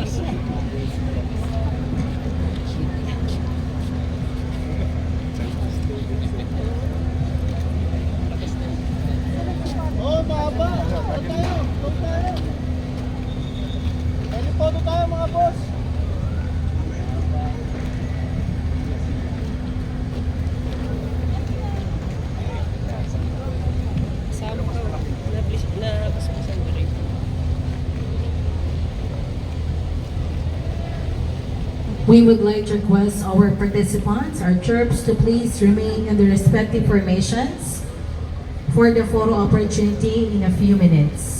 Oh, baba. Huwag tayo. Huwag tayo. Telepono tayo mga boss. We would like to request our participants, our chirps, to please remain in their respective formations for the photo opportunity in a few minutes.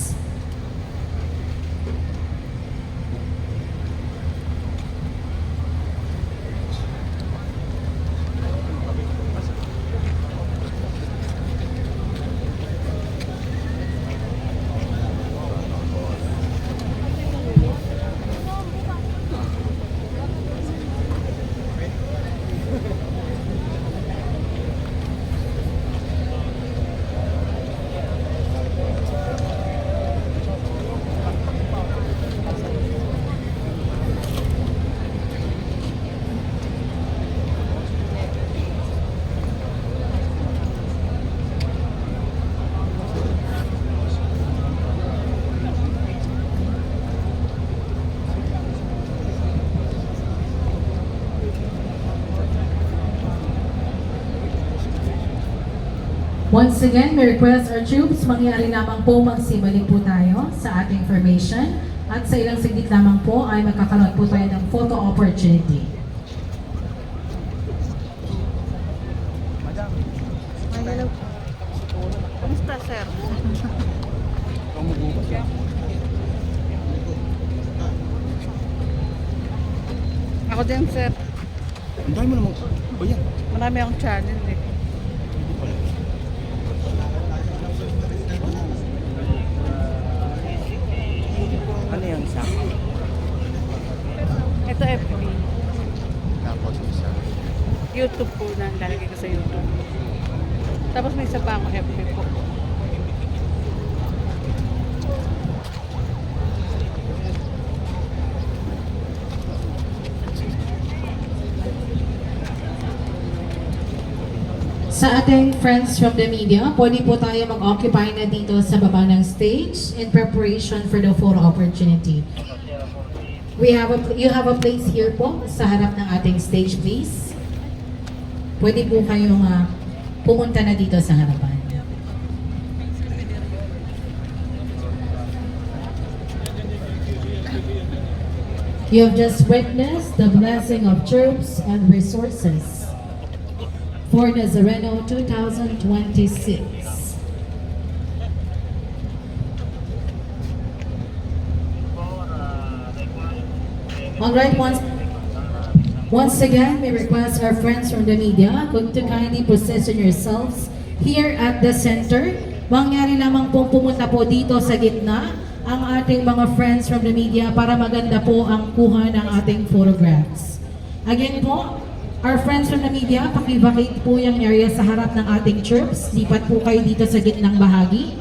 Once again, we request our troops, mangyari lamang po magsimali po tayo sa ating formation at sa ilang saglit lamang po ay magkakaroon po tayo ng photo opportunity. Hello. Kamusta, sir? Ako din, sir. Ang dami mo naman ba yan? Marami akong channel eh. Ano yung isa? Ito FB. Tapos isa. YouTube po na lalagay ko sa YouTube. Tapos may isa pa akong FB po. Sa ating friends from the media, pwede po tayo mag-occupy na dito sa baba ng stage in preparation for the photo opportunity. You have a place here po sa harap ng ating stage, please. Pwede po kayong pumunta na dito sa harapan. You have just witnessed the blessing of troops and resources for Nazareno 2026. Alright, once again, we request our friends from the media to kindly position yourselves here at the center. Mangyari lamang pong pumunta po dito sa gitna ang ating mga friends from the media para maganda po ang kuha ng ating photographs. Again po, our friends from the media, pakivacate po yung area sa harap ng ating troops. Lipat po kayo dito sa gitnang bahagi.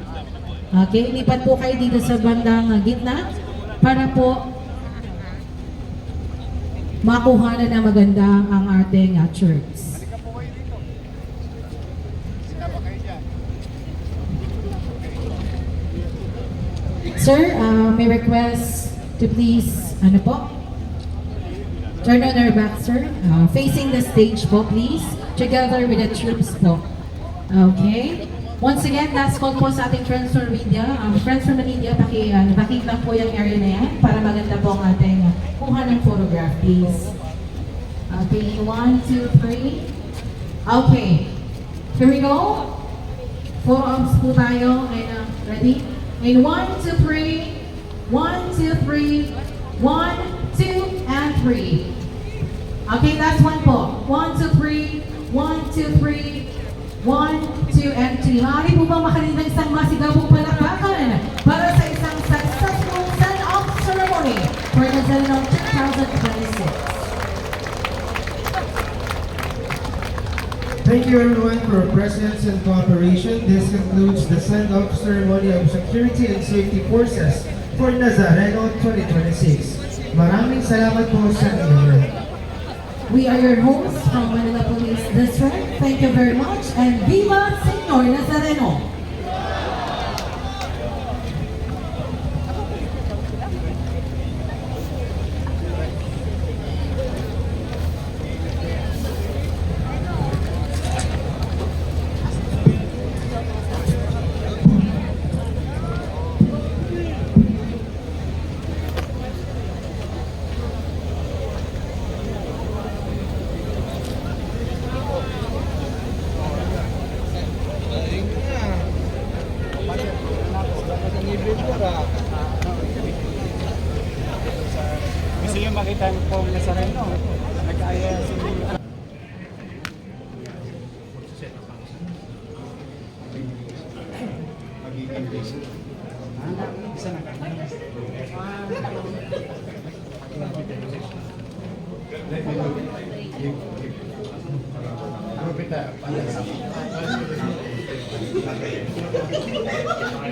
Okay, lipat po kayo dito sa bandang gitna para po makuha na maganda ang ating troops. Sir, may request to please, ano po? Turn on our back, sir. Facing the stage po, please. Together with the troops po. Okay. Once again, last call po sa ating friends from media. Friends from the media, pakita lang po yung area na yan para maganda po ang ating kuha ng photograph, please. Okay, 1, 2, 3. Okay. Here we go. Photo ops po tayo. And, ready? In 1, 2, 3. 1, 2, 3. 1, 2, and 3. Okay, that's one po. 1, 2, 3. 1, 2, 3. 1, 2, and 3. Maaari po ba makarinig ng isang masigabong palakpakan para sa isang successful send-off ceremony for the Nazareno 2026. Thank you everyone for your presence and cooperation. This concludes the send-off ceremony of Security and Safety Forces for Nazareno 2026. Maraming salamat po sa inyo. We are your hosts from Manila Police District. Thank you very much and Viva Senyor Nazareno! Gusto niyo makita po ang Nazareno? Nag-aya si magiging basic. Isa na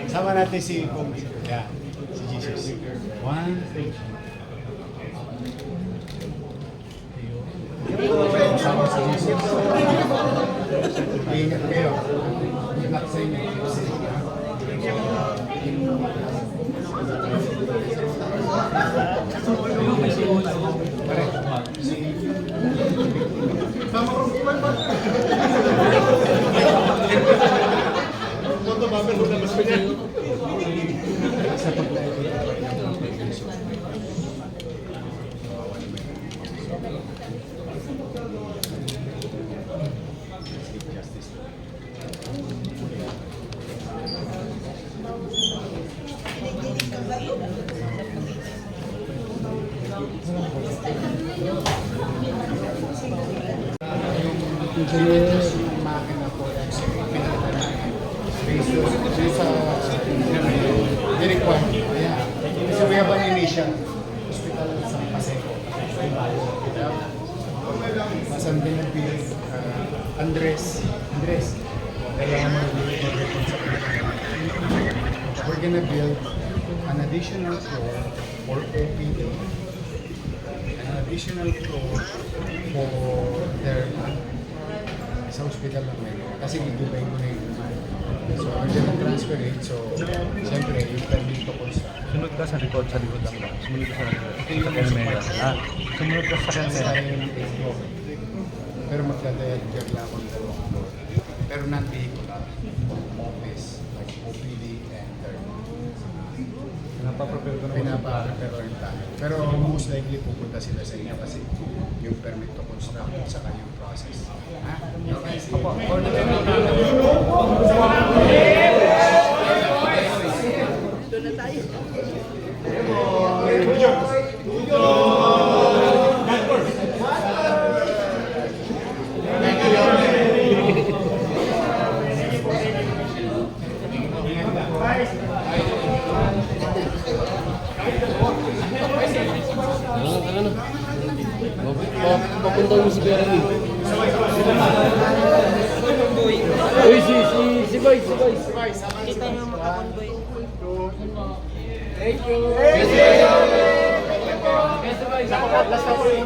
sama natin si Kong. Yeah, si Jesus. 1, 2. Sama si Jesus. Ingat kayo. Good luck sa inyo. Yung makina po kasi pinalitan namin. Based sa requirement. Yeah. Kasi we have an initial hospital sa Paseco. Masan Binabig, Andres. Kailangan mo we're gonna build an additional floor for OPD, an additional floor for their sa hospital namin. Kasi i-divide mo na yung so, we're gonna transfer it. So, siyempre, yung permit to construct. Sumunod ka sa likod lang ba? Sumunod ka sa likod. Sa Kelmera. Sumunod ka sa Kelmera. Pero magdadayag lang ang dalawang floor. Pero non-vehicular office, like OPD and third. Pinapaprepare ko na Pinapaprepare rin tayo. Pero most likely pupunta sila sa inyo kasi yung permit to construct sa kanyang process. Ha? Okay. Doon na tayo. Papunta mo si Bernie. Uy, si Boy. Kita nyo makakonvoy. Thank you. Last na po yun.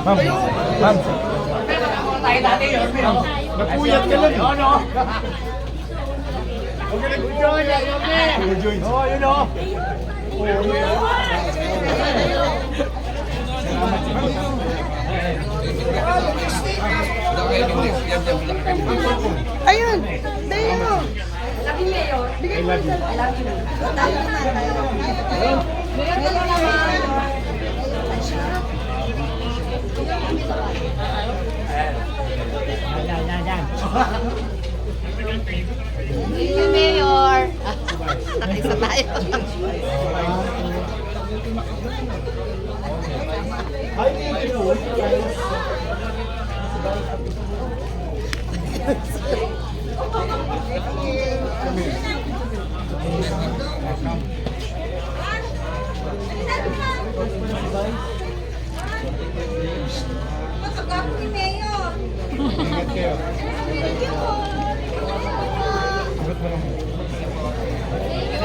Ma'am. Nagpuyat ka lang. No. Okay, nag-join. Oh, yun o. Ayun! Dayo! I love you. Thank you, Mayor! Nakisa tayo. Hi, thank you. Come here.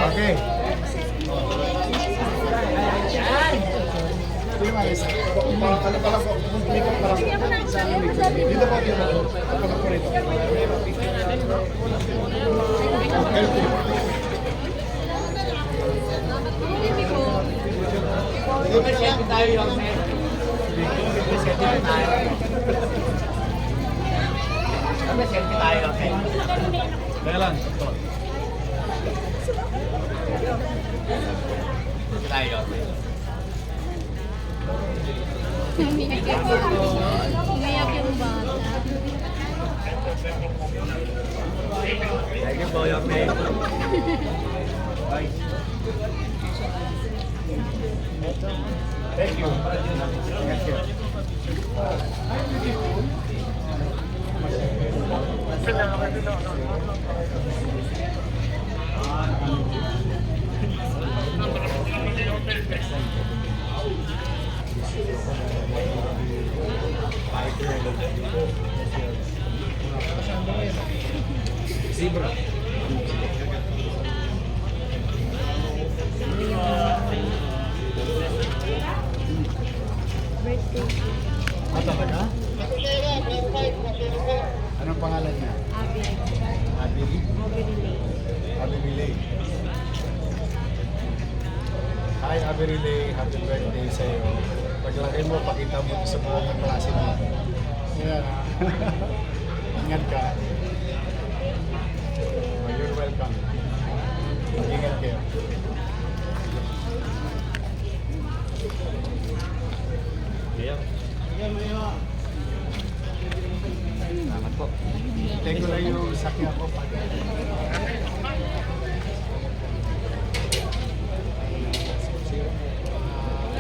Okay. Sige, Marisa. Ano pala po? Kumikot pa lang. Dito po, dito po. Ano po rito? Kaya lang. Umiyak yung bata. Thank you po, your pay. Thank you. Thank you. Zebra. Ah, talaga? Anong pangalan niya? Abi. Abi? Abi Relay. Hi, Abi Relay. Happy birthday sa iyo. Paglaki mo, pakita mo sa buong klase mo. Yan. Ingat ka. Oh, you're welcome. Ingat kayo. Salamat po. Take ko lang yung sakya ko pag...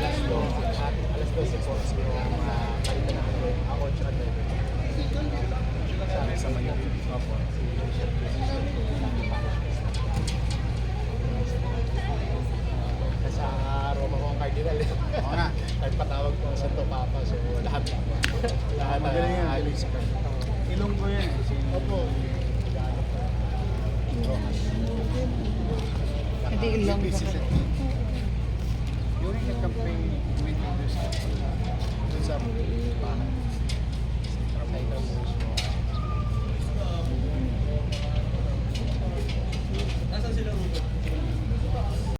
alas 12 po. Siguro palitan na ako tsaka driver. Sa Mayo. Opo. Sa Roma ko ang cardinal. Oo nga. Kahit patawag ko sa Papa. So lahat. Lahat magaling yan. Alis ka. Ilong ko yan. Opo. Hindi ilong ko. During the campaign, we did this. Dun sa bahay.